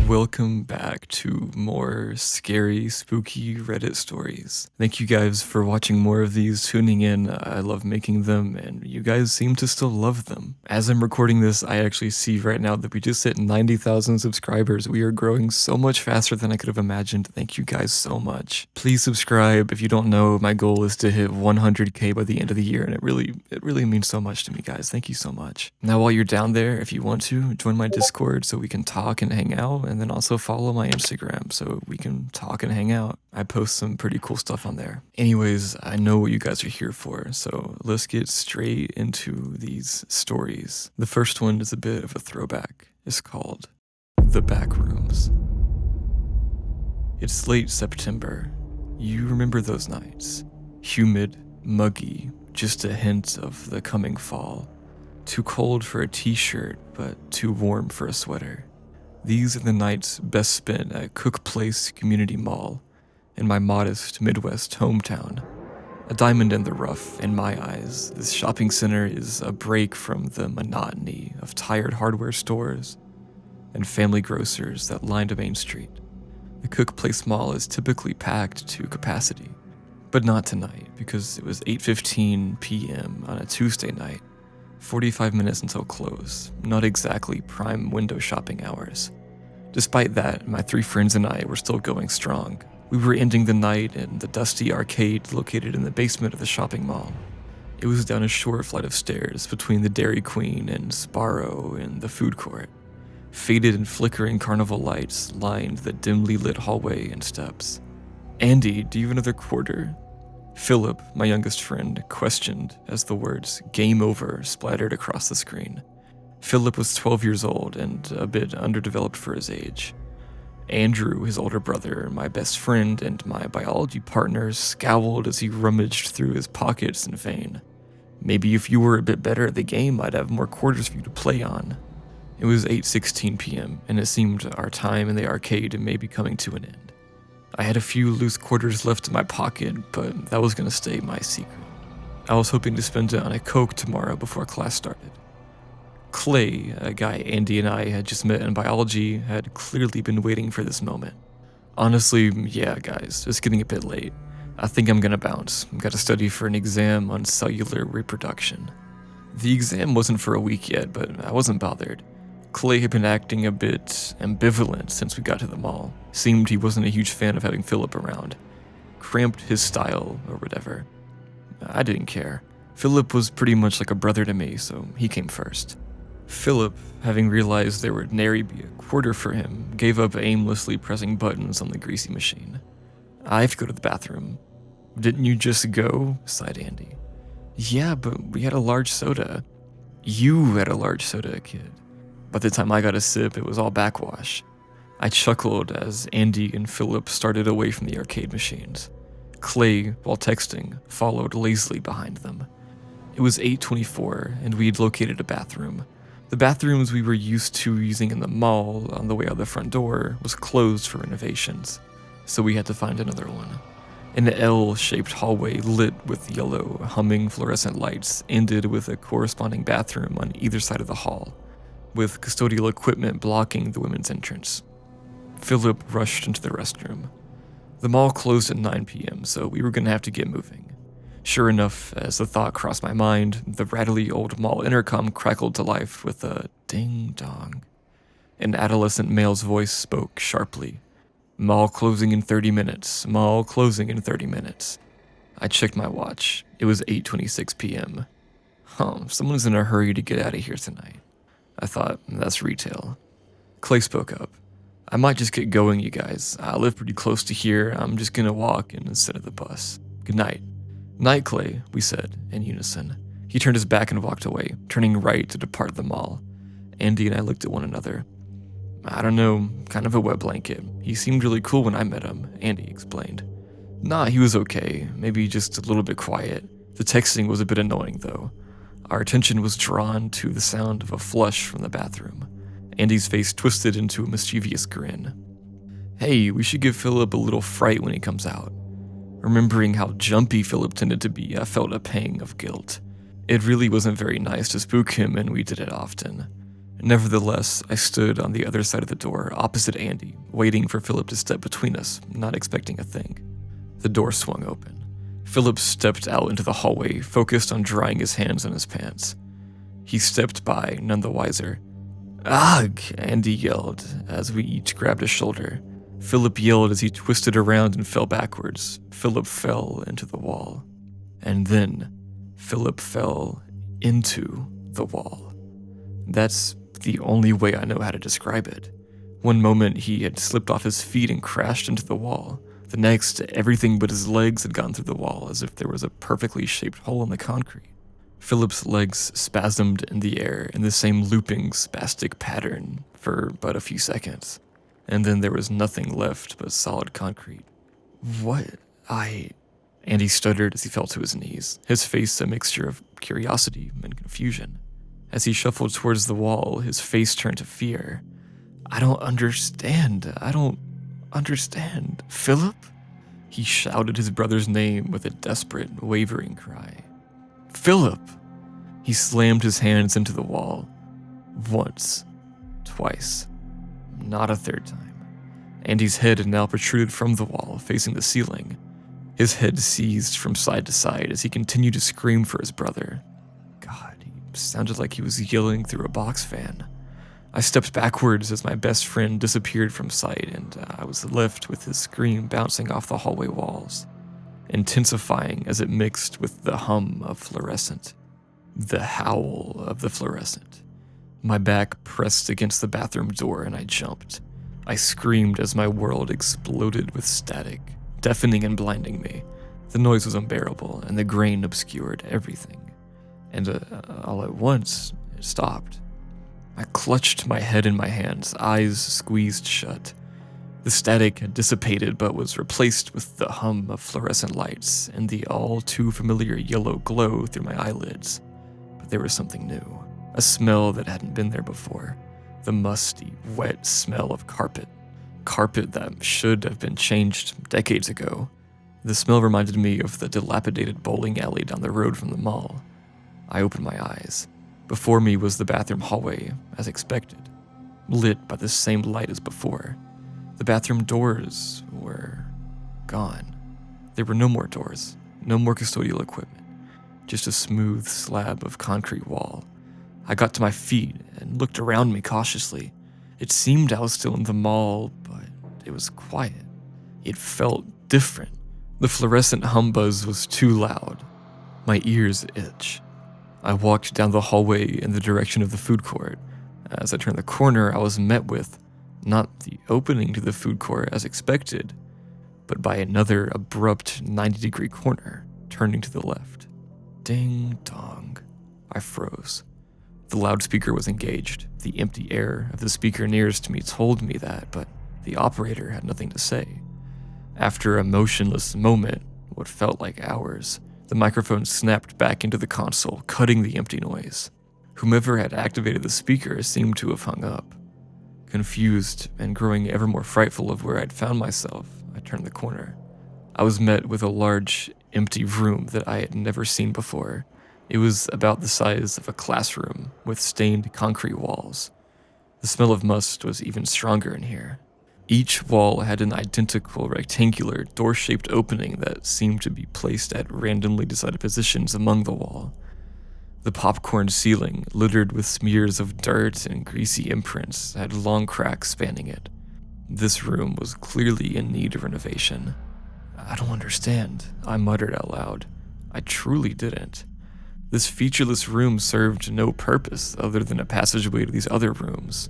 Welcome back to more scary, spooky Reddit stories. Thank you guys for watching more of these, tuning in. I love making them, and you guys seem to still love them. As I'm recording this, I actually see right now that we just hit 90,000 subscribers. We are growing so much faster than I could have imagined. Thank you guys so much. Please subscribe. If you don't know, my goal is to hit 100K by the end of the year, and it really means so much to me, guys. Thank you so much. Now, while you're down there, if you want to, join my Discord so we can talk and hang out, and then also follow my Instagram so we can talk and hang out. I post some pretty cool stuff on there. Anyways, I know what you guys are here for, so let's get straight into these stories. The first one is a bit of a throwback. It's called The Backrooms. It's late September. You remember those nights. Humid, muggy, just a hint of the coming fall. Too cold for a t-shirt, but too warm for a sweater. These are the nights best spent at Cook Place Community Mall, in my modest Midwest hometown. A diamond in the rough, in my eyes, this shopping center is a break from the monotony of tired hardware stores and family grocers that lined Main Street. The Cook Place Mall is typically packed to capacity, but not tonight because it was 8:15 p.m. on a Tuesday night, 45 minutes until close, not exactly prime window shopping hours. Despite that, my three friends and I were still going strong. We were ending the night in the dusty arcade located in the basement of the shopping mall. It was down a short flight of stairs between the Dairy Queen and Sparrow and the food court. Faded and flickering carnival lights lined the dimly lit hallway and steps. "Andy, do you have another quarter?" Philip, my youngest friend, questioned as the words "game over" splattered across the screen. Philip was 12 years old and a bit underdeveloped for his age. Andrew, his older brother, my best friend, and my biology partner scowled as he rummaged through his pockets in vain. "Maybe if you were a bit better at the game, I'd have more quarters for you to play on." It was 8:16 p.m., and it seemed our time in the arcade may be coming to an end. I had a few loose quarters left in my pocket, but that was going to stay my secret. I was hoping to spend it on a Coke tomorrow before class started. Clay, a guy Andy and I had just met in biology, had clearly been waiting for this moment. "Honestly, yeah guys, it's getting a bit late. I think I'm gonna bounce. I've got to study for an exam on cellular reproduction." The exam wasn't for a week yet, but I wasn't bothered. Clay had been acting a bit ambivalent since we got to the mall. Seemed he wasn't a huge fan of having Philip around. Cramped his style, or whatever. I didn't care. Philip was pretty much like a brother to me, so he came first. Philip, having realized there would nary be a quarter for him, gave up aimlessly pressing buttons on the greasy machine. "I have to go to the bathroom." "Didn't you just go?" sighed Andy. "Yeah, but we had a large soda." "You had a large soda, kid." By the time I got a sip, it was all backwash. I chuckled as Andy and Philip started away from the arcade machines. Clay, while texting, followed lazily behind them. It was 8:24, and we'd located a bathroom. The bathrooms we were used to using in the mall on the way out the front door was closed for renovations, so we had to find another one. An L-shaped hallway lit with yellow, humming fluorescent lights ended with a corresponding bathroom on either side of the hall, with custodial equipment blocking the women's entrance. Philip rushed into the restroom. The mall closed at 9 p.m., so we were going to have to get moving. Sure enough, as the thought crossed my mind, the rattly old mall intercom crackled to life with a ding-dong. An adolescent male's voice spoke sharply. "Mall closing in 30 minutes. Mall closing in 30 minutes." I checked my watch. It was 8:26 p.m. Someone's in a hurry to get out of here tonight. I thought, that's retail. Clay spoke up. "I might just get going, you guys. I live pretty close to here. I'm just gonna walk instead of the bus. Good night." "Night, Clay," we said, in unison. He turned his back and walked away, turning right to depart the mall. Andy and I looked at one another. "I don't know, kind of a wet blanket. He seemed really cool when I met him," Andy explained. "Nah, he was okay, maybe just a little bit quiet. The texting was a bit annoying, though." Our attention was drawn to the sound of a flush from the bathroom. Andy's face twisted into a mischievous grin. "Hey, we should give Philip a little fright when he comes out." Remembering how jumpy Philip tended to be, I felt a pang of guilt. It really wasn't very nice to spook him, and we did it often. Nevertheless, I stood on the other side of the door, opposite Andy, waiting for Philip to step between us, not expecting a thing. The door swung open. Philip stepped out into the hallway, focused on drying his hands on his pants. He stepped by, none the wiser. "Ugh!" Andy yelled as we each grabbed his shoulder. Philip yelled as he twisted around and fell backwards. Philip fell into the wall. And then, Philip fell into the wall. That's the only way I know how to describe it. One moment he had slipped off his feet and crashed into the wall. The next, everything but his legs had gone through the wall as if there was a perfectly shaped hole in the concrete. Philip's legs spasmed in the air in the same looping, spastic pattern for but a few seconds. And then there was nothing left but solid concrete. "What? Andy stuttered as he fell to his knees, his face a mixture of curiosity and confusion. As he shuffled towards the wall, his face turned to fear. I don't understand. Philip?" He shouted his brother's name with a desperate, wavering cry. "Philip!" He slammed his hands into the wall. Once. Twice. Not a third time. Andy's head had now protruded from the wall, facing the ceiling. His head seized from side to side as he continued to scream for his brother. God, he sounded like he was yelling through a box fan. I stepped backwards as my best friend disappeared from sight, and I was left with his scream bouncing off the hallway walls, intensifying as it mixed with the hum of fluorescent, the howl of the fluorescent. My back pressed against the bathroom door and I jumped. I screamed as my world exploded with static, deafening and blinding me. The noise was unbearable and the grain obscured everything. And all at once, it stopped. I clutched my head in my hands, eyes squeezed shut. The static had dissipated but was replaced with the hum of fluorescent lights and the all too familiar yellow glow through my eyelids. But there was something new, a smell that hadn't been there before. The musty, wet smell of carpet. Carpet that should have been changed decades ago. The smell reminded me of the dilapidated bowling alley down the road from the mall. I opened my eyes. Before me was the bathroom hallway, as expected, lit by the same light as before. The bathroom doors were gone. There were no more doors, no more custodial equipment, just a smooth slab of concrete wall. I got to my feet and looked around me cautiously. It seemed I was still in the mall, but it was quiet. It felt different. The fluorescent humbuzz was too loud. My ears itch. I walked down the hallway in the direction of the food court. As I turned the corner, I was met with not the opening to the food court as expected, but by another abrupt 90-degree corner, turning to the left. Ding dong. I froze. The loudspeaker was engaged. The empty air of the speaker nearest to me told me that, but the operator had nothing to say. After a motionless moment, what felt like hours, the microphone snapped back into the console, cutting the empty noise. Whomever had activated the speaker seemed to have hung up. Confused and growing ever more frightful of where I'd found myself, I turned the corner. I was met with a large, empty room that I had never seen before. It was about the size of a classroom with stained concrete walls. The smell of must was even stronger in here. Each wall had an identical rectangular door-shaped opening that seemed to be placed at randomly decided positions among the wall. The popcorn ceiling, littered with smears of dirt and greasy imprints, had long cracks spanning it. This room was clearly in need of renovation. I don't understand, I muttered out loud. I truly didn't. This featureless room served no purpose other than a passageway to these other rooms.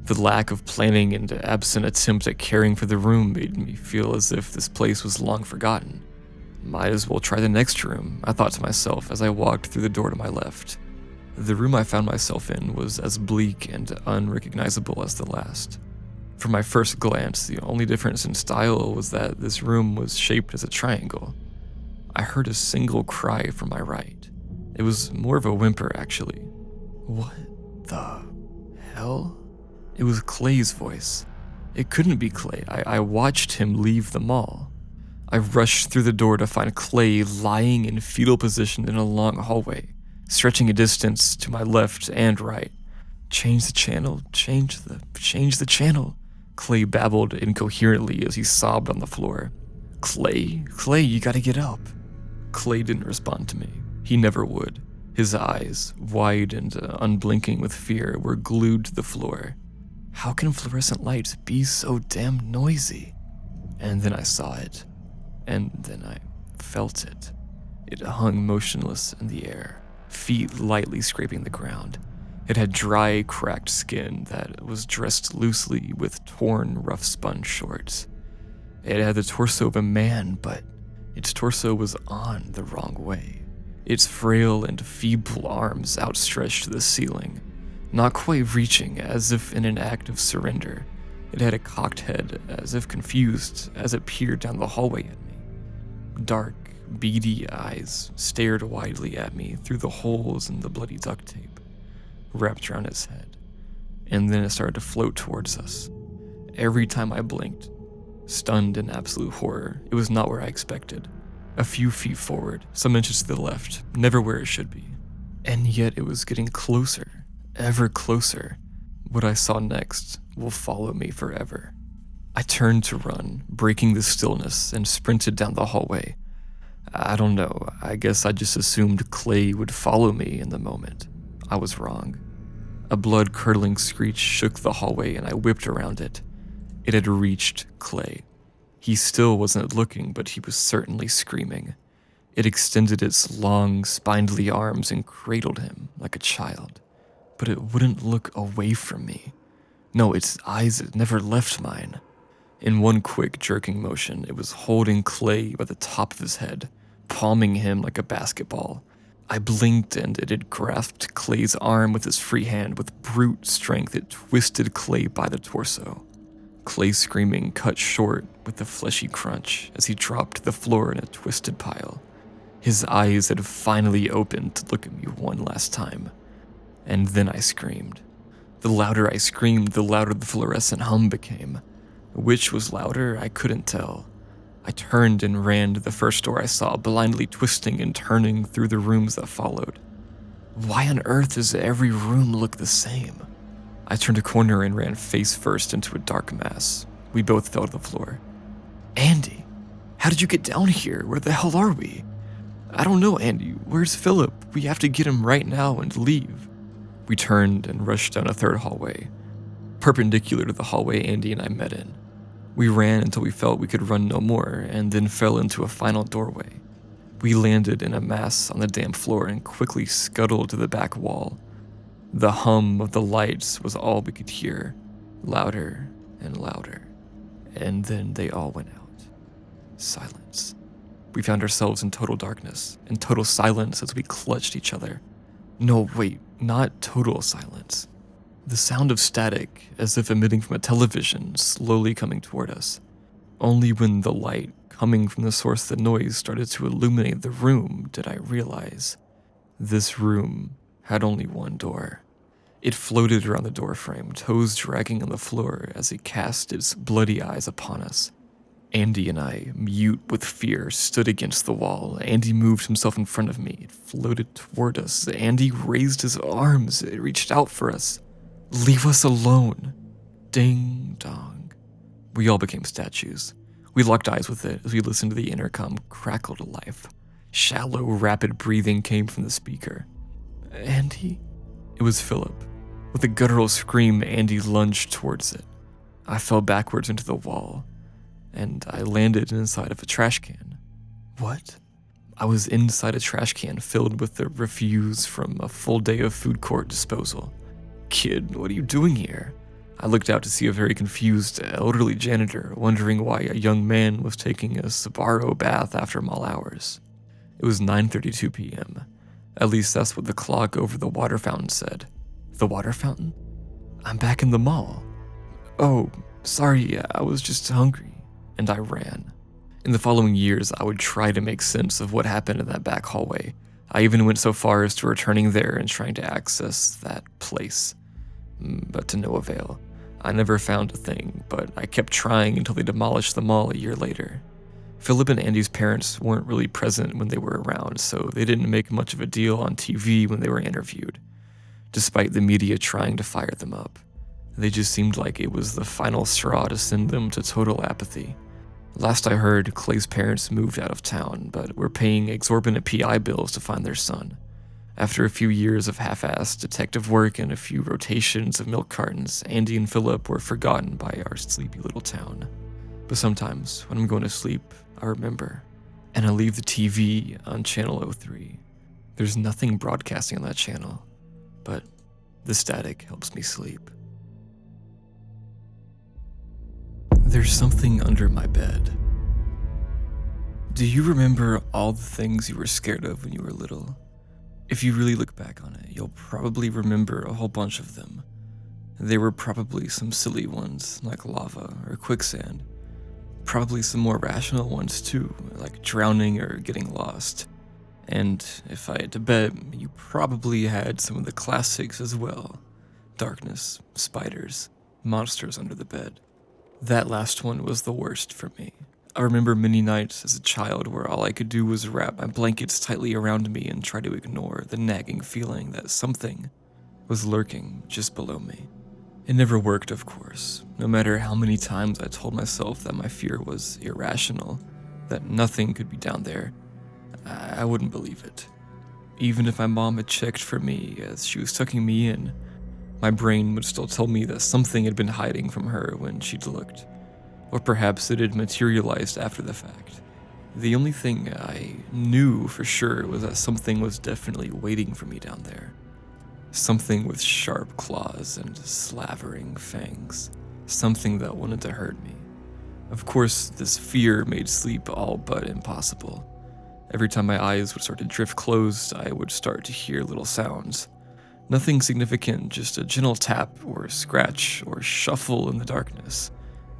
The lack of planning and absent attempt at caring for the room made me feel as if this place was long forgotten. Might as well try the next room, I thought to myself as I walked through the door to my left. The room I found myself in was as bleak and unrecognizable as the last. From my first glance, the only difference in style was that this room was shaped as a triangle. I heard a single cry from my right. It was more of a whimper, actually. What the hell? It was Clay's voice. It couldn't be Clay. I watched him leave the mall. I rushed through the door to find Clay lying in fetal position in a long hallway, stretching a distance to my left and right. Change the channel, change the channel, Clay babbled incoherently as he sobbed on the floor. Clay, you gotta get up. Clay didn't respond to me. He never would. His eyes, wide and unblinking with fear, were glued to the floor. How can fluorescent lights be so damn noisy? And then I saw it. And then I felt it. It hung motionless in the air, feet lightly scraping the ground. It had dry, cracked skin that was dressed loosely with torn, rough-spun shorts. It had the torso of a man, but its torso was on the wrong way. Its frail and feeble arms outstretched to the ceiling, not quite reaching, as if in an act of surrender. It had a cocked head, as if confused, as it peered down the hallway at me. Dark, beady eyes stared widely at me through the holes in the bloody duct tape wrapped around its head, and then it started to float towards us. Every time I blinked, stunned in absolute horror, it was not where I expected. A few feet forward, some inches to the left, never where it should be. And yet it was getting closer, ever closer. What I saw next will follow me forever. I turned to run, breaking the stillness, and sprinted down the hallway. I don't know, I guess I just assumed Clay would follow me in the moment. I was wrong. A blood-curdling screech shook the hallway and I whipped around it. It had reached Clay. He still wasn't looking, but he was certainly screaming. It extended its long, spindly arms and cradled him like a child. But it wouldn't look away from me. No, its eyes had never left mine. In one quick, jerking motion, it was holding Clay by the top of his head, palming him like a basketball. I blinked and it had grasped Clay's arm with its free hand. With brute strength, it twisted Clay by the torso. Clay's screaming cut short with a fleshy crunch as he dropped to the floor in a twisted pile. His eyes had finally opened to look at me one last time. And then I screamed. The louder I screamed, the louder the fluorescent hum became. Which was louder, I couldn't tell. I turned and ran to the first door I saw, blindly twisting and turning through the rooms that followed. Why on earth does every room look the same? I turned a corner and ran face first into a dark mass. We both fell to the floor. Andy, how did you get down here? Where the hell are we? I don't know, Andy. Where's Philip? We have to get him right now and leave. We turned and rushed down a third hallway. Perpendicular to the hallway Andy and I met in. We ran until we felt we could run no more, and then fell into a final doorway. We landed in a mass on the damp floor and quickly scuttled to the back wall. The hum of the lights was all we could hear, louder and louder. And then they all went out. Silence. We found ourselves in total darkness, in total silence as we clutched each other. No, wait, not total silence. The sound of static, as if emitting from a television, slowly coming toward us. Only when the light coming from the source of the noise started to illuminate the room did I realize this room had only one door. It floated around the doorframe, toes dragging on the floor as it cast its bloody eyes upon us. Andy and I, mute with fear, stood against the wall. Andy moved himself in front of me. It floated toward us. Andy raised his arms. It reached out for us. Leave us alone. Ding dong. We all became statues. We locked eyes with it as we listened to the intercom crackle to life. Shallow, rapid breathing came from the speaker. Andy? It was Philip. With a guttural scream, Andy lunged towards it. I fell backwards into the wall, and I landed inside of a trash can. What? I was inside a trash can filled with the refuse from a full day of food court disposal. Kid, what are you doing here? I looked out to see a very confused elderly janitor wondering why a young man was taking a Sbarro bath after mall hours. It was 9:32 p.m. At least that's what the clock over the water fountain said. The water fountain? I'm back in the mall. Oh, sorry, I was just hungry. And I ran. In the following years, I would try to make sense of what happened in that back hallway. I even went so far as to returning there and trying to access that place. But to no avail. I never found a thing, but I kept trying until they demolished the mall a year later. Philip and Andy's parents weren't really present when they were around, so they didn't make much of a deal on TV when they were interviewed. despite the media trying to fire them up. They just seemed like it was the final straw to send them to total apathy. Last I heard, Clay's parents moved out of town, but were paying exorbitant PI bills to find their son. After a few years of half-assed detective work and a few rotations of milk cartons, Andy and Philip were forgotten by our sleepy little town. But sometimes, when I'm going to sleep, I remember, and I leave the TV on channel 03. There's nothing broadcasting on that channel, but the static helps me sleep. There's something under my bed. Do you remember all the things you were scared of when you were little? If you really look back on it, you'll probably remember a whole bunch of them. There were probably some silly ones, like lava or quicksand. Probably some more rational ones too, like drowning or getting lost. And if I had to bet, you probably had some of the classics as well. Darkness, spiders, monsters under the bed. That last one was the worst for me. I remember many nights as a child where all I could do was wrap my blankets tightly around me and try to ignore the nagging feeling that something was lurking just below me. It never worked, of course. No matter how many times I told myself that my fear was irrational, that nothing could be down there, I wouldn't believe it. Even if my mom had checked for me as she was tucking me in, my brain would still tell me that something had been hiding from her when she'd looked. Or perhaps it had materialized after the fact. The only thing I knew for sure was that something was definitely waiting for me down there. Something with sharp claws and slavering fangs. Something that wanted to hurt me. Of course, this fear made sleep all but impossible. Every time my eyes would start to drift closed, I would start to hear little sounds. Nothing significant, just a gentle tap or scratch or shuffle in the darkness.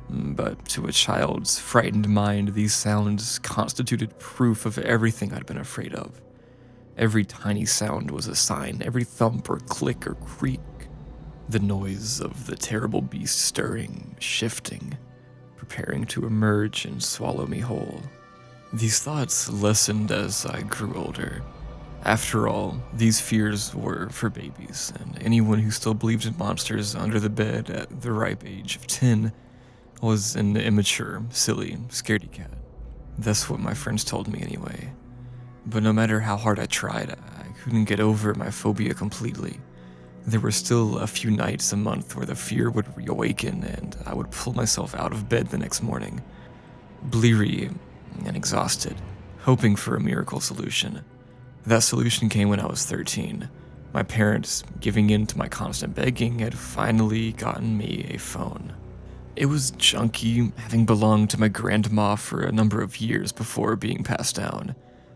But to a child's frightened mind, these sounds constituted proof of everything I'd been afraid of. Every tiny sound was a sign, every thump or click or creak. The noise of the terrible beast stirring, shifting, preparing to emerge and swallow me whole. These thoughts lessened as I grew older. After all, these fears were for babies, and anyone who still believed in monsters under the bed at the ripe age of 10 was an immature, silly, scaredy cat. That's what my friends told me anyway. But no matter how hard I tried, I couldn't get over my phobia completely. There were still a few nights a month where the fear would reawaken and I would pull myself out of bed the next morning, bleary and exhausted, hoping for a miracle solution. That solution came when I was 13. My parents, giving in to my constant begging, had finally gotten me a phone. It was junky, having belonged to my grandma for a number of years before being passed down,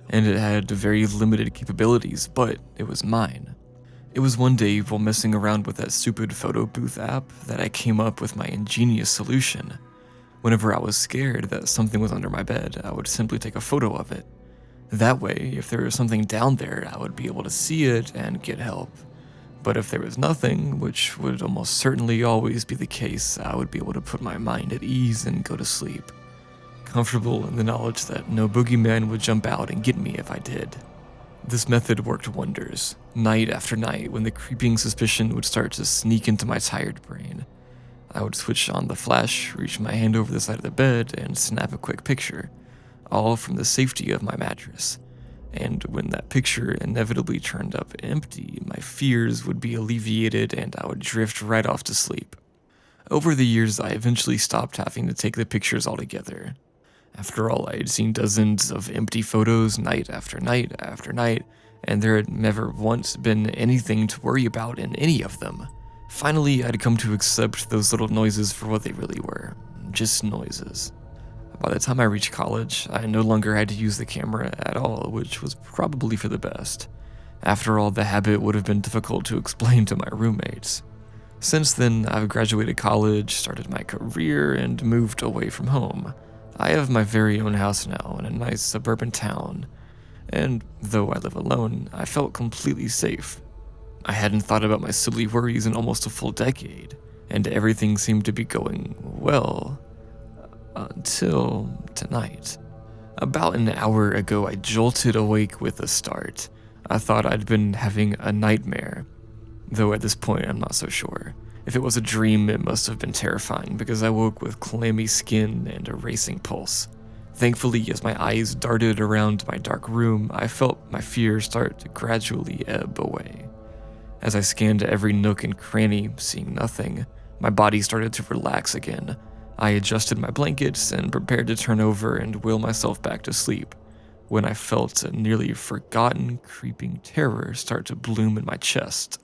and it had very limited capabilities, but it was mine. It was one day while messing around with that stupid photo booth app that I came up with my ingenious solution. Whenever I was scared that something was under my bed, I would simply take a photo of it. That way, if there was something down there, I would be able to see it and get help. But if there was nothing, which would almost certainly always be the case, I would be able to put my mind at ease and go to sleep, comfortable in the knowledge that no boogeyman would jump out and get me if I did. This method worked wonders, night after night when the creeping suspicion would start to sneak into my tired brain. I would switch on the flash, reach my hand over the side of the bed, and snap a quick picture, all from the safety of my mattress. And when that picture inevitably turned up empty, my fears would be alleviated and I would drift right off to sleep. Over the years, I eventually stopped having to take the pictures altogether. After all, I had seen dozens of empty photos night after night after night, and there had never once been anything to worry about in any of them. Finally, I'd come to accept those little noises for what they really were, just noises. By the time I reached college, I no longer had to use the camera at all, which was probably for the best. After all, the habit would have been difficult to explain to my roommates. Since then, I've graduated college, started my career, and moved away from home. I have my very own house now in a nice suburban town, and though I live alone, I felt completely safe. I hadn't thought about my silly worries in almost a full decade, and everything seemed to be going well. Until tonight. About an hour ago, I jolted awake with a start. I thought I'd been having a nightmare. Though at this point, I'm not so sure. If it was a dream, it must have been terrifying because I woke with clammy skin and a racing pulse. Thankfully, as my eyes darted around my dark room, I felt my fear start to gradually ebb away. As I scanned every nook and cranny, seeing nothing, my body started to relax again. I adjusted my blankets and prepared to turn over and will myself back to sleep, when I felt a nearly forgotten creeping terror start to bloom in my chest.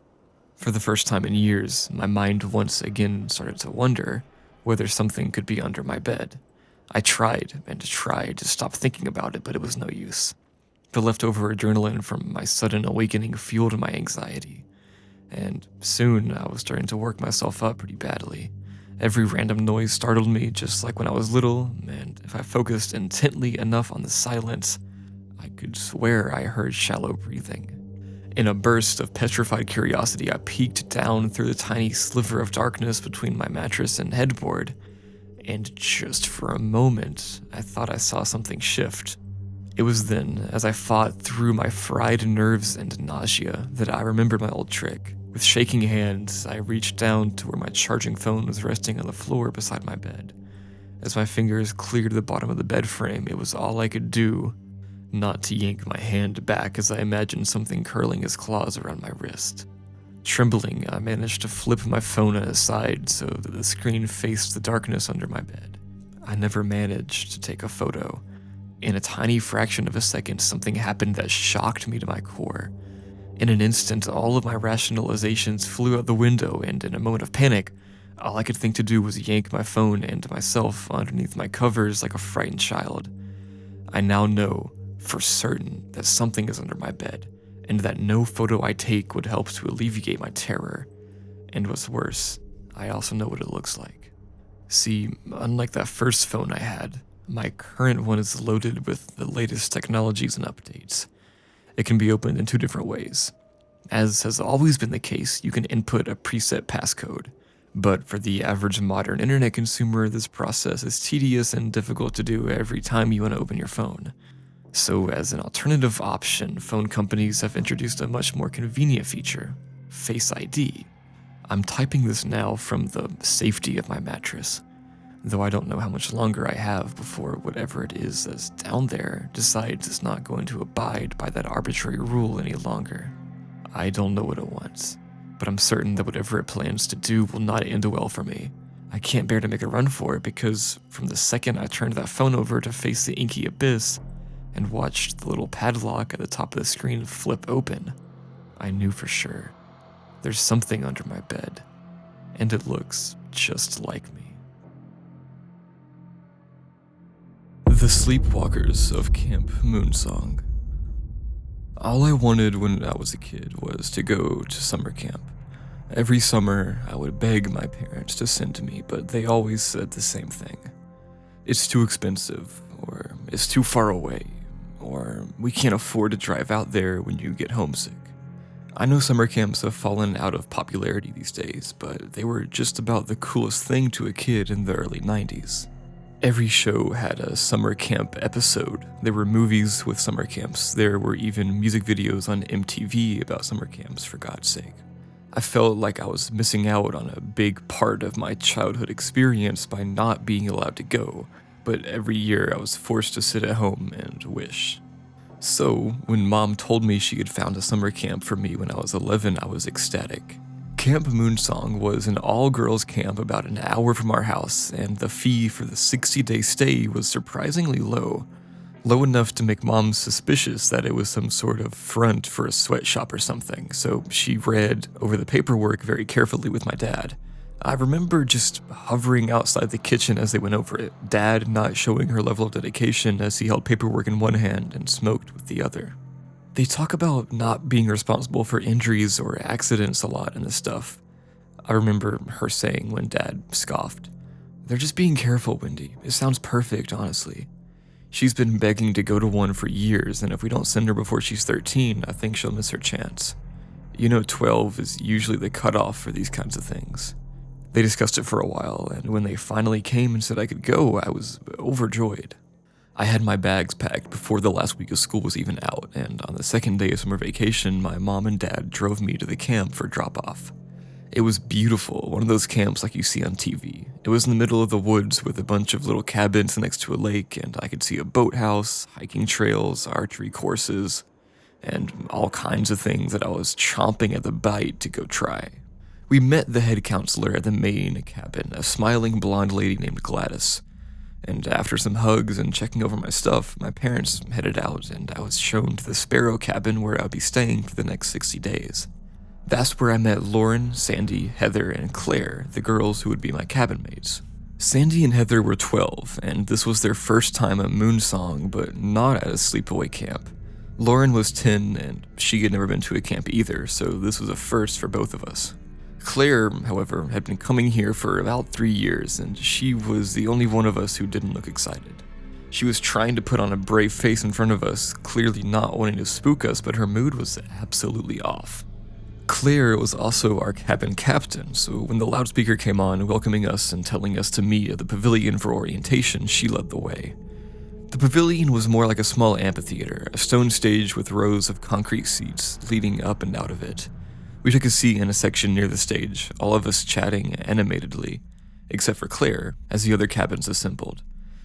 For the first time in years, my mind once again started to wonder whether something could be under my bed. I tried and tried to stop thinking about it, but it was no use. The leftover adrenaline from my sudden awakening fueled my anxiety, and soon I was starting to work myself up pretty badly. Every random noise startled me, just like when I was little, and if I focused intently enough on the silence, I could swear I heard shallow breathing. In a burst of petrified curiosity, I peeked down through the tiny sliver of darkness between my mattress and headboard, and just for a moment, I thought I saw something shift. It was then, as I fought through my fried nerves and nausea, that I remembered my old trick. With shaking hands, I reached down to where my charging phone was resting on the floor beside my bed. As my fingers cleared the bottom of the bed frame, it was all I could do not to yank my hand back as I imagined something curling its claws around my wrist. Trembling, I managed to flip my phone aside so that the screen faced the darkness under my bed. I never managed to take a photo. In a tiny fraction of a second, something happened that shocked me to my core. In an instant, all of my rationalizations flew out the window, and in a moment of panic, all I could think to do was yank my phone and myself underneath my covers like a frightened child. I now know for certain that something is under my bed, and that no photo I take would help to alleviate my terror. And what's worse, I also know what it looks like. See, unlike that first phone I had, my current one is loaded with the latest technologies and updates. It can be opened in two different ways. As has always been the case, you can input a preset passcode, but for the average modern internet consumer, this process is tedious and difficult to do every time you want to open your phone. So as an alternative option, phone companies have introduced a much more convenient feature, Face ID. I'm typing this now from the safety of my mattress, though I don't know how much longer I have before whatever it is that's down there decides it's not going to abide by that arbitrary rule any longer. I don't know what it wants, but I'm certain that whatever it plans to do will not end well for me. I can't bear to make a run for it because from the second I turned that phone over to face the inky abyss and watched the little padlock at the top of the screen flip open, I knew for sure there's something under my bed, and it looks just like me. The Sleepwalkers of Camp Moonsong. All I wanted when I was a kid was to go to summer camp. Every summer, I would beg my parents to send me, but they always said the same thing. It's too expensive, or it's too far away, or we can't afford to drive out there when you get homesick. I know summer camps have fallen out of popularity these days, but they were just about the coolest thing to a kid in the early 90s. Every show had a summer camp episode. There were movies with summer camps. There were even music videos on MTV about summer camps, for God's sake. I felt like I was missing out on a big part of my childhood experience by not being allowed to go, but every year I was forced to sit at home and wish. So, when Mom told me she had found a summer camp for me when I was 11, I was ecstatic. Camp Moonsong was an all-girls camp about an hour from our house, and the fee for the 60-day stay was surprisingly low. Low enough to make Mom suspicious that it was some sort of front for a sweatshop or something, so she read over the paperwork very carefully with my dad. I remember just hovering outside the kitchen as they went over it, Dad not showing her level of dedication as he held paperwork in one hand and smoked with the other. They talk about not being responsible for injuries or accidents a lot in this stuff. I remember her saying when Dad scoffed, "They're just being careful, Wendy. It sounds perfect, honestly. She's been begging to go to one for years, and if we don't send her before she's 13, I think she'll miss her chance. 12 is usually the cutoff for these kinds of things." They discussed it for a while, and when they finally came and said I could go, I was overjoyed. I had my bags packed before the last week of school was even out, and on the second day of summer vacation, my mom and dad drove me to the camp for drop-off. It was beautiful, one of those camps like you see on TV. It was in the middle of the woods with a bunch of little cabins next to a lake, and I could see a boathouse, hiking trails, archery courses, and all kinds of things that I was chomping at the bite to go try. We met the head counselor at the main cabin, a smiling blonde lady named Gladys. And after some hugs and checking over my stuff, my parents headed out and I was shown to the Sparrow cabin where I'd be staying for the next 60 days. That's where I met Lauren, Sandy, Heather, and Claire, the girls who would be my cabin mates. Sandy and Heather were 12, and this was their first time at Moonsong, but not at a sleepaway camp. Lauren was 10, and she had never been to a camp either, so this was a first for both of us. Claire, however, had been coming here for about 3 years, and she was the only one of us who didn't look excited. She was trying to put on a brave face in front of us, clearly not wanting to spook us, but her mood was absolutely off. Claire was also our cabin captain, so when the loudspeaker came on welcoming us and telling us to meet at the pavilion for orientation, she led the way. The pavilion was more like a small amphitheater, a stone stage with rows of concrete seats leading up and out of it. We took a seat in a section near the stage, all of us chatting animatedly, except for Claire, as the other cabins assembled.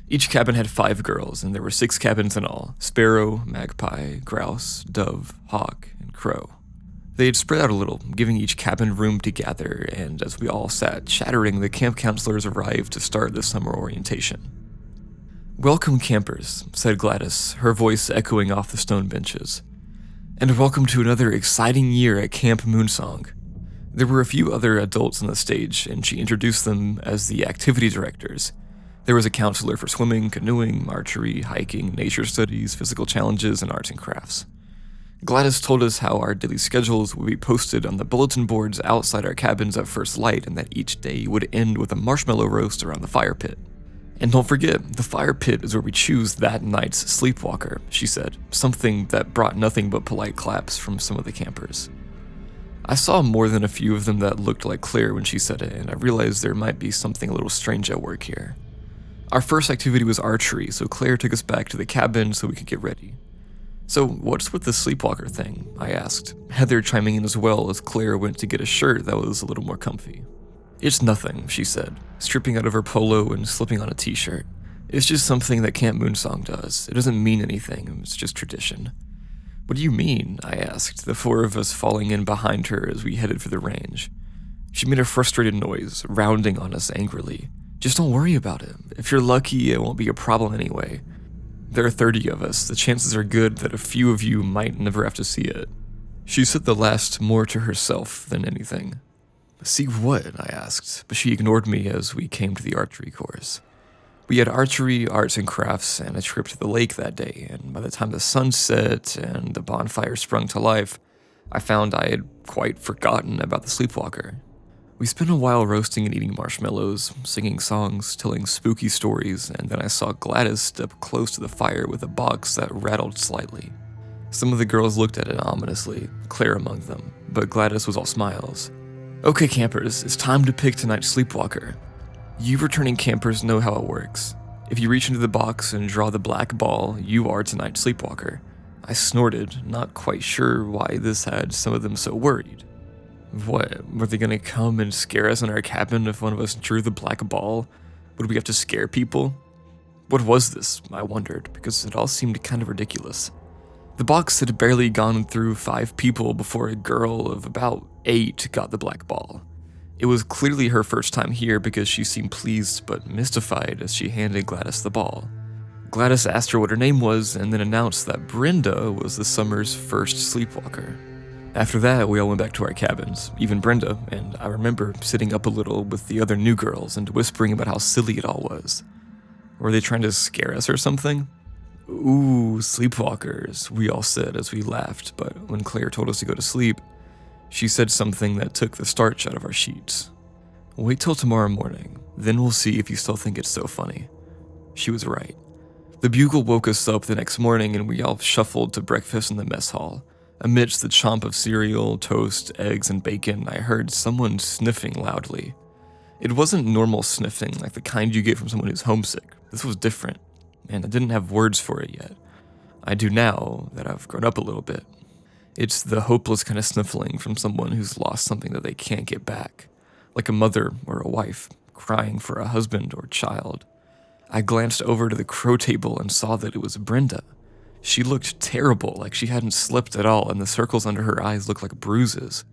Each cabin had 5 girls, and there were 6 cabins in all: sparrow, magpie, grouse, dove, hawk, and crow. They had spread out a little, giving each cabin room to gather, and as we all sat chattering, the camp counselors arrived to start the summer orientation. "Welcome, campers," said Gladys, her voice echoing off the stone benches. "And welcome to another exciting year at Camp Moonsong." There were a few other adults on the stage, and she introduced them as the activity directors. There was a counselor for swimming, canoeing, archery, hiking, nature studies, physical challenges, and arts and crafts. Gladys told us how our daily schedules would be posted on the bulletin boards outside our cabins at first light, and that each day would end with a marshmallow roast around the fire pit. "And don't forget, the fire pit is where we choose that night's sleepwalker," she said, something that brought nothing but polite claps from some of the campers. I saw more than a few of them that looked like Claire when she said it, and I realized there might be something a little strange at work here. Our first activity was archery, so Claire took us back to the cabin so we could get ready. "So what's with the sleepwalker thing?" I asked, Heather chiming in as well as Claire went to get a shirt that was a little more comfy. "It's nothing," she said, stripping out of her polo and slipping on a t-shirt. "It's just something that Camp Moonsong does. It doesn't mean anything, it's just tradition." "What do you mean?" I asked, the 4 of us falling in behind her as we headed for the range. She made a frustrated noise, rounding on us angrily. "Just don't worry about it. If you're lucky, it won't be a problem anyway. There are 30 of us. The chances are good that a few of you might never have to see it." She said the last more to herself than anything. "See what?" I asked, but she ignored me as we came to the archery course. We had archery, arts and crafts, and a trip to the lake that day, and by the time the sun set and the bonfire sprung to life, I found I had quite forgotten about the sleepwalker. We spent a while roasting and eating marshmallows, singing songs, telling spooky stories, and then I saw Gladys step close to the fire with a box that rattled slightly. Some of the girls looked at it ominously, Claire among them, but Gladys was all smiles. "Okay, campers, it's time to pick tonight's sleepwalker. You returning campers know how it works. If you reach into the box and draw the black ball, you are tonight's sleepwalker." I snorted, not quite sure why this had some of them so worried. What, were they gonna come and scare us in our cabin if one of us drew the black ball? Would we have to scare people? What was this, I wondered, because it all seemed kind of ridiculous. The box had barely gone through 5 people before a girl of about 8 got the black ball. It was clearly her first time here because she seemed pleased but mystified as she handed Gladys the ball. Gladys asked her what her name was and then announced that Brenda was the summer's first sleepwalker. After that, we all went back to our cabins, even Brenda, and I remember sitting up a little with the other new girls and whispering about how silly it all was. Were they trying to scare us or something? "Ooh, sleepwalkers," we all said as we laughed, but when Claire told us to go to sleep, she said something that took the starch out of our sheets. "Wait till tomorrow morning, then we'll see if you still think it's so funny." She was right. The bugle woke us up the next morning and we all shuffled to breakfast in the mess hall. Amidst the chomp of cereal, toast, eggs, and bacon, I heard someone sniffing loudly. It wasn't normal sniffing like the kind you get from someone who's homesick. This was different. and I didn't have words for it yet. I do now that I've grown up a little bit. It's the hopeless kind of sniffling from someone who's lost something that they can't get back, like a mother or a wife crying for a husband or child. I glanced over to the crow table and saw that it was Brenda. She looked terrible, like she hadn't slept at all, and the circles under her eyes looked like bruises.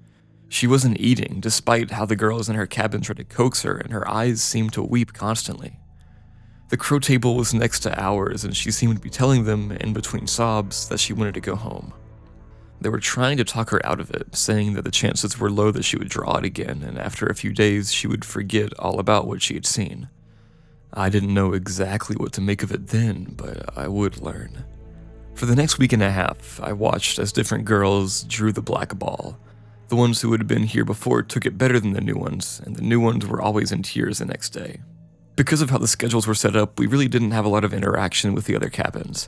She wasn't eating, despite how the girls in her cabin tried to coax her, and her eyes seemed to weep constantly. The crow table was next to ours, and she seemed to be telling them, in between sobs, that she wanted to go home. They were trying to talk her out of it, saying that the chances were low that she would draw it again, and after a few days she would forget all about what she had seen. I didn't know exactly what to make of it then, but I would learn. For the next week and a half, I watched as different girls drew the black ball. The ones who had been here before took it better than the new ones, and the new ones were always in tears the next day. Because of how the schedules were set up, we really didn't have a lot of interaction with the other cabins.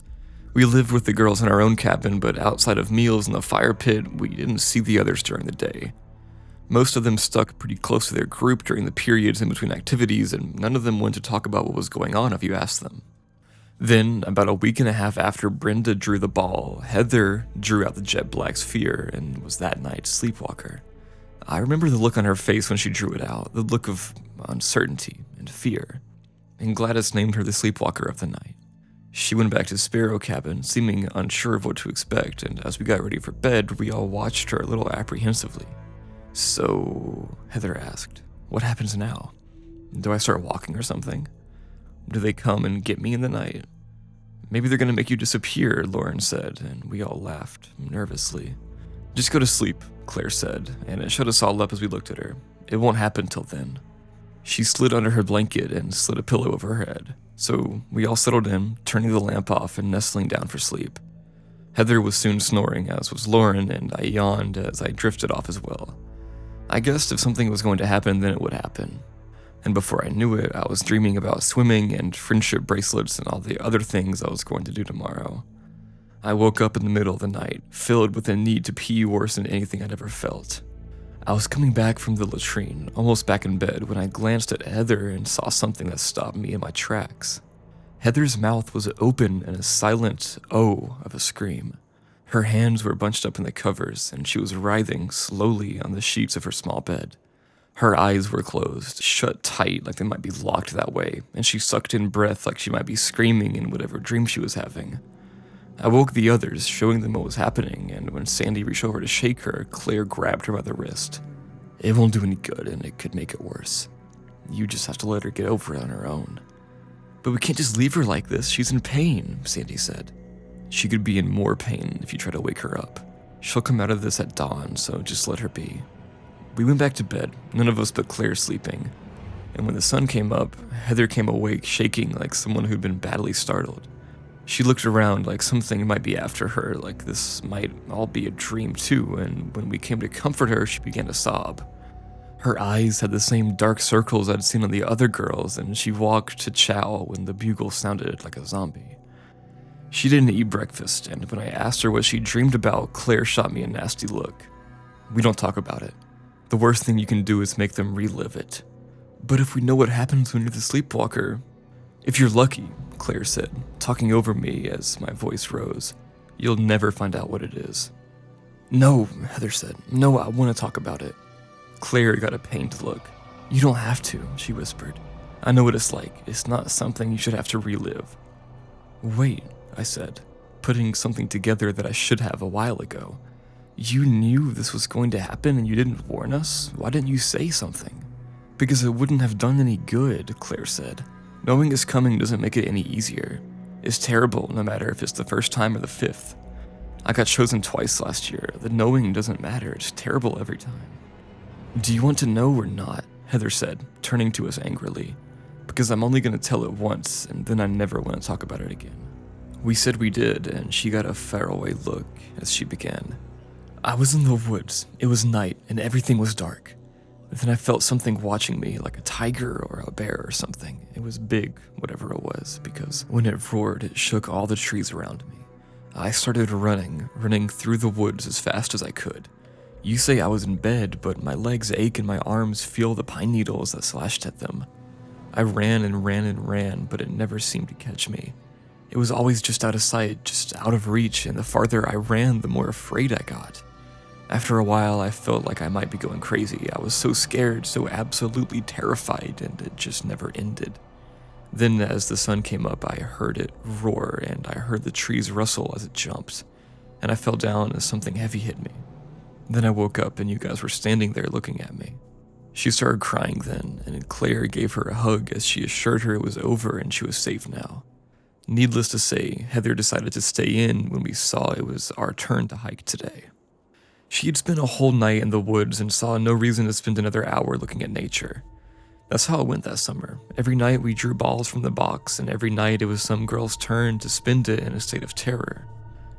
We lived with the girls in our own cabin, but outside of meals in the fire pit, we didn't see the others during the day. Most of them stuck pretty close to their group during the periods in between activities, and none of them went to talk about what was going on if you asked them. Then, about a week and a half after Brenda drew the ball, Heather drew out the jet black sphere and was that night's sleepwalker. I remember the look on her face when she drew it out, the look of uncertainty and fear, and Gladys named her the sleepwalker of the night. She went back to Sparrow Cabin, seeming unsure of what to expect, and as we got ready for bed, we all watched her a little apprehensively. "So," Heather asked, "what happens now? Do I start walking or something? Do they come and get me in the night?" "Maybe they're gonna make you disappear," Lauren said, and we all laughed, nervously. "Just go to sleep," Claire said, and it shut us all up as we looked at her. "It won't happen till then." She slid under her blanket and slid a pillow over her head, so we all settled in, turning the lamp off and nestling down for sleep. Heather was soon snoring, as was Lauren, and I yawned as I drifted off as well. I guessed if something was going to happen, then it would happen. And before I knew it, I was dreaming about swimming and friendship bracelets and all the other things I was going to do tomorrow. I woke up in the middle of the night, filled with a need to pee worse than anything I'd ever felt. I was coming back from the latrine, almost back in bed, when I glanced at Heather and saw something that stopped me in my tracks. Heather's mouth was open in a silent "oh" of a scream. Her hands were bunched up in the covers, and she was writhing slowly on the sheets of her small bed. Her eyes were closed, shut tight like they might be locked that way, and she sucked in breath like she might be screaming in whatever dream she was having. I woke the others, showing them what was happening, and when Sandy reached over to shake her, Claire grabbed her by the wrist. "It won't do any good, and it could make it worse. You just have to let her get over it on her own." "But we can't just leave her like this, she's in pain," Sandy said. "She could be in more pain if you try to wake her up. She'll come out of this at dawn, so just let her be." We went back to bed, none of us but Claire sleeping. And when the sun came up, Heather came awake shaking like someone who'd been badly startled. She looked around like something might be after her, like this might all be a dream too, and when we came to comfort her, she began to sob. Her eyes had the same dark circles I'd seen on the other girls, and she walked to chow when the bugle sounded like a zombie. She didn't eat breakfast, and when I asked her what she dreamed about, Claire shot me a nasty look. "We don't talk about it. The worst thing you can do is make them relive it." "But if we know what happens when you're the sleepwalker..." "If you're lucky," Claire said, talking over me as my voice rose, "you'll never find out what it is." "No," Heather said. "No, I want to talk about it." Claire got a pained look. "You don't have to," she whispered. "I know what it's like. It's not something you should have to relive." "Wait," I said, putting something together that I should have a while ago. "You knew this was going to happen and you didn't warn us? Why didn't you say something?" "Because it wouldn't have done any good," Claire said. "Knowing it's coming doesn't make it any easier. It's terrible no matter if it's the first time or the fifth. I got chosen twice last year. The knowing doesn't matter. It's terrible every time." "Do you want to know or not?" Heather said, turning to us angrily. "Because I'm only going to tell it once, and then I never want to talk about it again." We said we did, and she got a faraway look as she began. "I was in the woods. It was night, and everything was dark. Then I felt something watching me, like a tiger or a bear or something. It was big, whatever it was, because when it roared, it shook all the trees around me. I started running through the woods as fast as I could. You say I was in bed, but my legs ache and my arms feel the pine needles that slashed at them. I ran and ran and ran, but it never seemed to catch me. It was always just out of sight, just out of reach, and the farther I ran, the more afraid I got. After a while, I felt like I might be going crazy. I was so scared, so absolutely terrified, and it just never ended. Then, as the sun came up, I heard it roar, and I heard the trees rustle as it jumped, and I fell down as something heavy hit me. Then I woke up, and you guys were standing there looking at me. She started crying then, and Claire gave her a hug as she assured her it was over and she was safe now. Needless to say, Heather decided to stay in when we saw it was our turn to hike today. She had spent a whole night in the woods and saw no reason to spend another hour looking at nature. That's how it went that summer. Every night we drew balls from the box, and every night it was some girl's turn to spend it in a state of terror.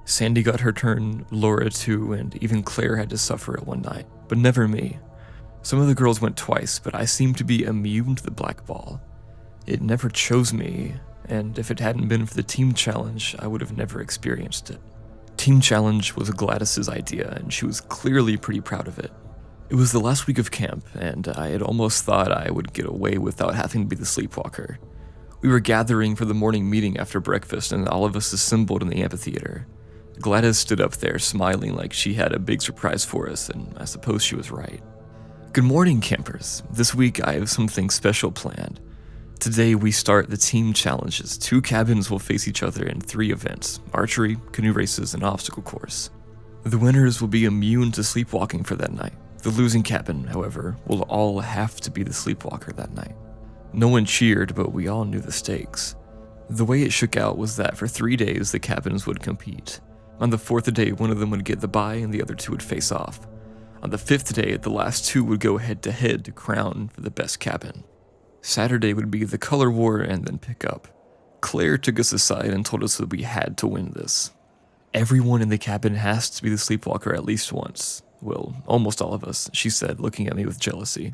Sandy got her turn, Laura too, and even Claire had to suffer it one night, but never me. Some of the girls went twice, but I seemed to be immune to the black ball. It never chose me, and if it hadn't been for the team challenge, I would have never experienced it. Team challenge was Gladys's idea, and she was clearly pretty proud of it. It was the last week of camp, and I had almost thought I would get away without having to be the sleepwalker. We were gathering for the morning meeting after breakfast, and all of us assembled in the amphitheater. Gladys stood up there smiling like she had a big surprise for us, and I suppose she was right. Good morning, campers. This week I have something special planned. Today we start the team challenges. 2 cabins will face each other in 3 events: archery, canoe races, and obstacle course. The winners will be immune to sleepwalking for that night. The losing cabin, however, will all have to be the sleepwalker that night. No one cheered, but we all knew the stakes. The way it shook out was that for 3 days the cabins would compete. On the 4th day, one of them would get the bye and the other 2 would face off. On the 5th day, the last 2 would go head-to-head to crown for the best cabin. Saturday would be the color war and then pick up. Claire took us aside and told us that we had to win this. Everyone in the cabin has to be the sleepwalker at least once. Well, almost all of us, she said, looking at me with jealousy.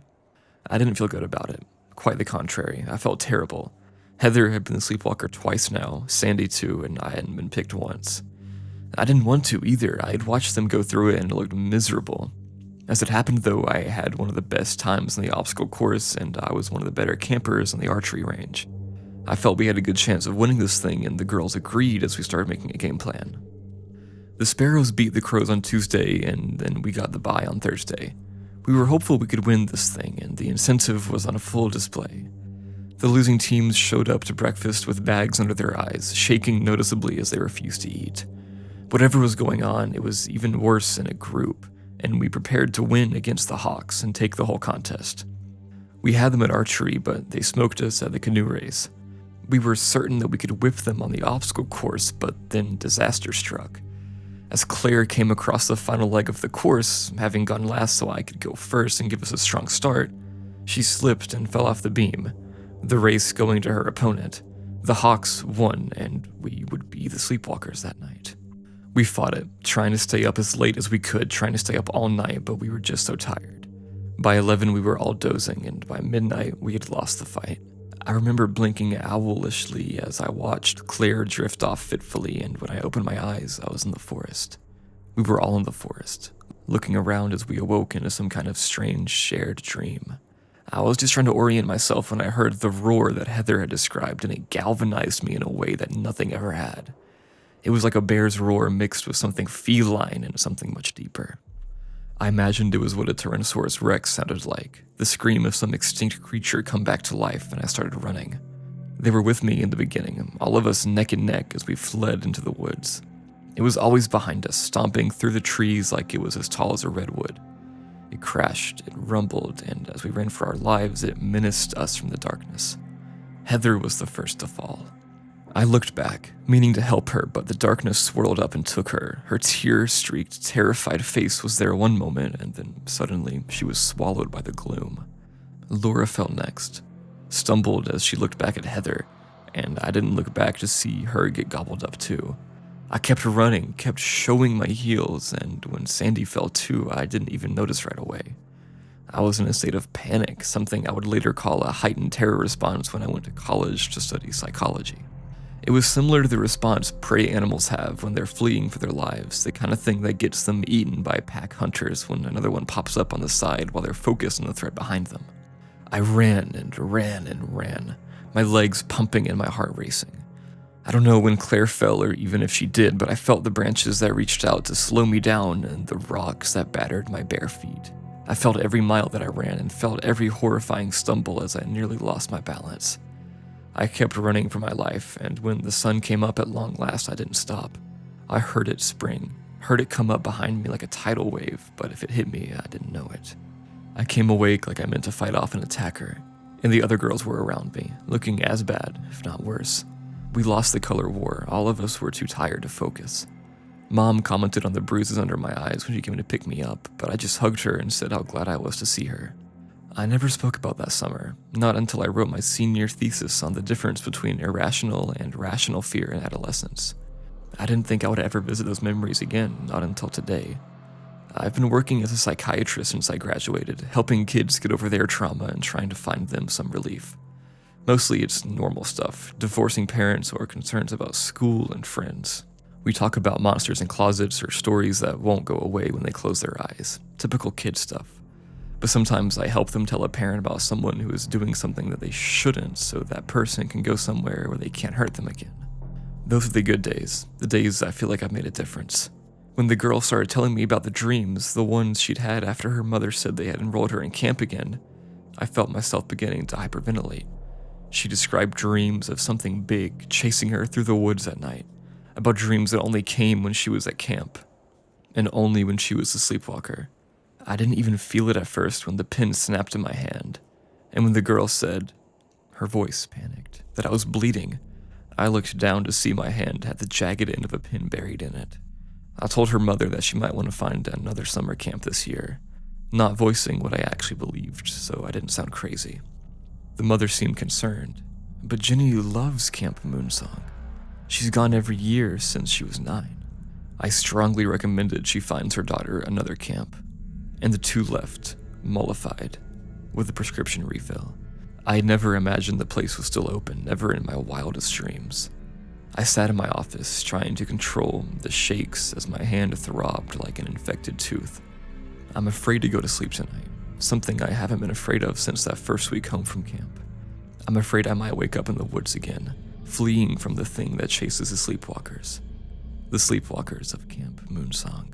I didn't feel good about it. Quite the contrary, I felt terrible. Heather had been the sleepwalker twice now, Sandy too, and I hadn't been picked once. I didn't want to either. I had watched them go through it and it looked miserable. As it happened though, I had one of the best times in the obstacle course, and I was one of the better campers on the archery range. I felt we had a good chance of winning this thing, and the girls agreed as we started making a game plan. The Sparrows beat the Crows on Tuesday, and then we got the bye on Thursday. We were hopeful we could win this thing, and the incentive was on a full display. The losing teams showed up to breakfast with bags under their eyes, shaking noticeably as they refused to eat. Whatever was going on, it was even worse in a group, and we prepared to win against the Hawks and take the whole contest. We had them at archery, but they smoked us at the canoe race. We were certain that we could whip them on the obstacle course, but then disaster struck. As Claire came across the final leg of the course, having gone last so I could go first and give us a strong start, she slipped and fell off the beam, the race going to her opponent. The Hawks won, and we would be the sleepwalkers that night. We fought it, trying to stay up as late as we could, trying to stay up all night, but we were just so tired. By 11 we were all dozing, and by midnight we had lost the fight. I remember blinking owlishly as I watched Claire drift off fitfully, and when I opened my eyes, I was in the forest. We were all in the forest, looking around as we awoke into some kind of strange shared dream. I was just trying to orient myself when I heard the roar that Heather had described, and it galvanized me in a way that nothing ever had. It was like a bear's roar mixed with something feline and something much deeper. I imagined it was what a Tyrannosaurus Rex sounded like, the scream of some extinct creature come back to life, and I started running. They were with me in the beginning, all of us neck and neck as we fled into the woods. It was always behind us, stomping through the trees like it was as tall as a redwood. It crashed, it rumbled, and as we ran for our lives, it menaced us from the darkness. Heather was the first to fall. I looked back, meaning to help her, but the darkness swirled up and took her. Her tear-streaked, terrified face was there one moment, and then suddenly she was swallowed by the gloom. Laura fell next, stumbled as she looked back at Heather, and I didn't look back to see her get gobbled up too. I kept running, kept showing my heels, and when Sandy fell too, I didn't even notice right away. I was in a state of panic, something I would later call a heightened terror response when I went to college to study psychology. It was similar to the response prey animals have when they're fleeing for their lives, the kind of thing that gets them eaten by pack hunters when another one pops up on the side while they're focused on the threat behind them. I ran and ran and ran, my legs pumping and my heart racing. I don't know when Claire fell or even if she did, but I felt the branches that reached out to slow me down and the rocks that battered my bare feet. I felt every mile that I ran and felt every horrifying stumble as I nearly lost my balance. I kept running for my life, and when the sun came up at long last, I didn't stop. I heard it spring, heard it come up behind me like a tidal wave, but if it hit me, I didn't know it. I came awake like I meant to fight off an attacker, and the other girls were around me, looking as bad, if not worse. We lost the color war. All of us were too tired to focus. Mom commented on the bruises under my eyes when she came to pick me up, but I just hugged her and said how glad I was to see her. I never spoke about that summer, not until I wrote my senior thesis on the difference between irrational and rational fear in adolescence. I didn't think I would ever visit those memories again, not until today. I've been working as a psychiatrist since I graduated, helping kids get over their trauma and trying to find them some relief. Mostly it's normal stuff, divorcing parents or concerns about school and friends. We talk about monsters in closets or stories that won't go away when they close their eyes. Typical kid stuff. But sometimes I help them tell a parent about someone who is doing something that they shouldn't so that person can go somewhere where they can't hurt them again. Those are the good days, the days I feel like I've made a difference. When the girl started telling me about the dreams, the ones she'd had after her mother said they had enrolled her in camp again, I felt myself beginning to hyperventilate. She described dreams of something big chasing her through the woods at night, about dreams that only came when she was at camp, and only when she was a sleepwalker. I didn't even feel it at first when the pin snapped in my hand, and when the girl said, her voice panicked, that I was bleeding, I looked down to see my hand had the jagged end of a pin buried in it. I told her mother that she might want to find another summer camp this year, not voicing what I actually believed, so I didn't sound crazy. The mother seemed concerned, but Jenny loves Camp Moonsong. She's gone every year since she was 9. I strongly recommended she finds her daughter another camp, and the two left, mollified, with a prescription refill. I had never imagined the place was still open, never in my wildest dreams. I sat in my office, trying to control the shakes as my hand throbbed like an infected tooth. I'm afraid to go to sleep tonight, something I haven't been afraid of since that first week home from camp. I'm afraid I might wake up in the woods again, fleeing from the thing that chases the sleepwalkers of Camp Moonsong.